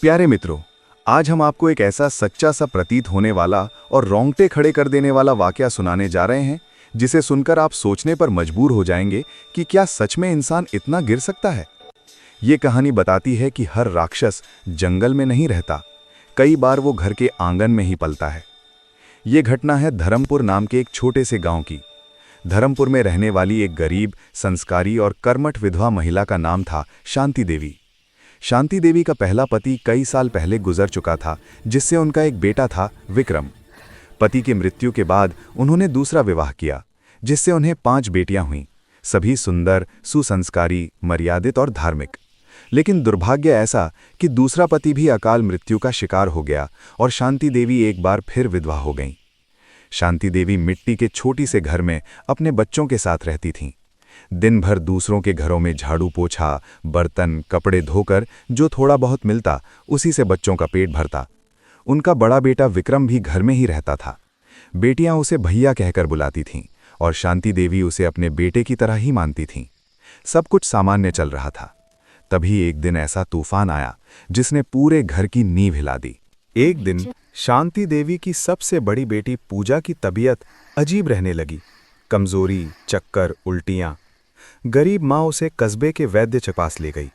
प्यारे मित्रों, आज हम आपको एक ऐसा सच्चा सा प्रतीत होने वाला और रोंगटे खड़े कर देने वाला वाकया सुनाने जा रहे हैं जिसे सुनकर आप सोचने पर मजबूर हो जाएंगे कि क्या सच में इंसान इतना गिर सकता है। ये कहानी बताती है कि हर राक्षस जंगल में नहीं रहता, कई बार वो घर के आंगन में ही पलता है। ये घटना है धर्मपुर नाम के एक छोटे से गांव की। धर्मपुर में रहने वाली एक गरीब, संस्कारी और कर्मठ विधवा महिला का नाम था शांति देवी। शांति देवी का पहला पति कई साल पहले गुजर चुका था, जिससे उनका एक बेटा था विक्रम। पति की मृत्यु के बाद उन्होंने दूसरा विवाह किया, जिससे उन्हें 5 बेटियां हुईं, सभी सुंदर, सुसंस्कारी, मर्यादित और धार्मिक। लेकिन दुर्भाग्य ऐसा कि दूसरा पति भी अकाल मृत्यु का शिकार हो गया और शांति देवी एक बार फिर विधवा हो गईं। शांति देवी मिट्टी के छोटी से घर में अपने बच्चों के साथ रहती थीं। दिन भर दूसरों के घरों में झाड़ू पोछा, बर्तन, कपड़े धोकर जो थोड़ा बहुत मिलता उसी से बच्चों का पेट भरता। उनका बड़ा बेटा विक्रम भी घर में ही रहता था। बेटियां उसे भैया कहकर बुलाती थीं और शांति देवी उसे अपने बेटे की तरह ही मानती थीं। सब कुछ सामान्य चल रहा था। तभी एक दिन ऐसा तूफान आया जिसने पूरे घर की नींव हिला दी। एक दिन शांति देवी की सबसे बड़ी बेटी पूजा की तबीयत अजीब रहने लगी। कमजोरी, चक्कर, उल्टियां। गरीब माँ उसे कस्बे के वैद्य के पास ले गई।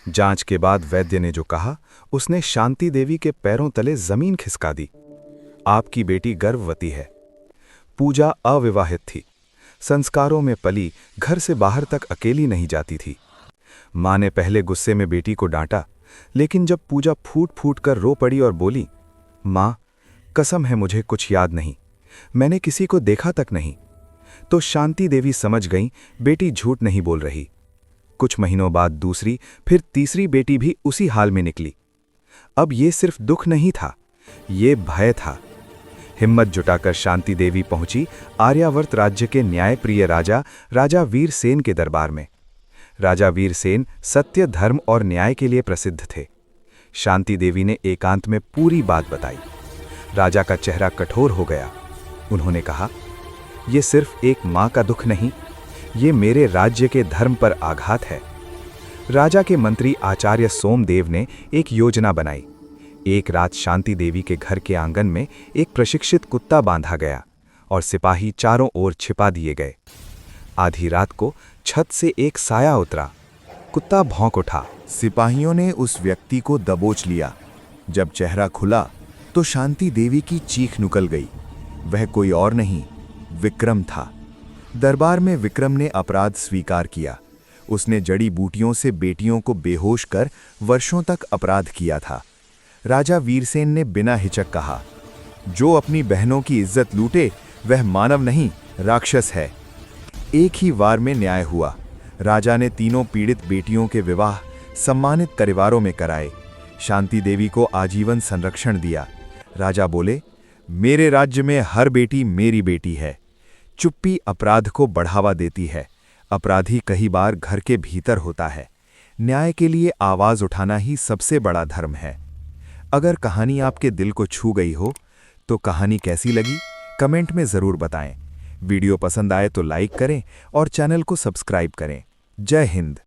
जांच के बाद वैद्य ने जो कहा, उसने शांति देवी के पैरों तले जमीन खिसका दी। आपकी बेटी गर्भवती है। पूजा अविवाहित थी, संस्कारों में पली, घर से बाहर तक अकेली नहीं जाती थी। माँ ने पहले गुस्से में बेटी को डांटा, लेकिन जब पूजा फूट फूट कर रो पड़ी और बोली, माँ, कसम है मुझे कुछ याद नहीं, मैंने किसी को देखा तक नहीं, तो शांति देवी समझ गईं बेटी झूठ नहीं बोल रही। कुछ महीनों बाद दूसरी, फिर तीसरी बेटी भी उसी हाल में निकली। अब ये सिर्फ दुख नहीं था, ये भय था। हिम्मत जुटाकर शांति देवी पहुंची आर्यावर्त राज्य के न्यायप्रिय राजा वीरसेन के दरबार में। राजा वीरसेन सत्य, धर्म और न्याय के लिए प्रसिद्ध थे। शांति देवी ने एकांत में पूरी बात बताई। राजा का चेहरा कठोर हो गया। उन्होंने कहा, ये सिर्फ एक मां का दुख नहीं, ये मेरे राज्य के धर्म पर आघात है। राजा के मंत्री आचार्य सोमदेव ने एक योजना बनाई। एक रात शांति देवी के घर के आंगन में एक प्रशिक्षित कुत्ता बांधा गया और सिपाही चारों ओर छिपा दिए गए। आधी रात को छत से एक साया उतरा। कुत्ता भौंक उठा। सिपाहियों ने उस व्यक्ति को दबोच लिया। जब चेहरा खुला तो शांति देवी की चीख निकल गई। वह कोई और नहीं, विक्रम था। दरबार में विक्रम ने अपराध स्वीकार किया। उसने जड़ी बूटियों से बेटियों को बेहोश कर वर्षों तक अपराध किया था। राजा वीरसेन ने बिना हिचक कहा, जो अपनी बहनों की इज्जत लूटे वह मानव नहीं, राक्षस है। एक ही वार में न्याय हुआ। राजा ने तीनों पीड़ित बेटियों के विवाह सम्मानित परिवारों में कराए। शांति देवी को आजीवन संरक्षण दिया। राजा बोले, मेरे राज्य में हर बेटी मेरी बेटी है। चुप्पी अपराध को बढ़ावा देती है। अपराधी कई बार घर के भीतर होता है। न्याय के लिए आवाज उठाना ही सबसे बड़ा धर्म है। अगर कहानी आपके दिल को छू गई हो तो कहानी कैसी लगी कमेंट में जरूर बताएं। वीडियो पसंद आए तो लाइक करें और चैनल को सब्सक्राइब करें। जय हिंद।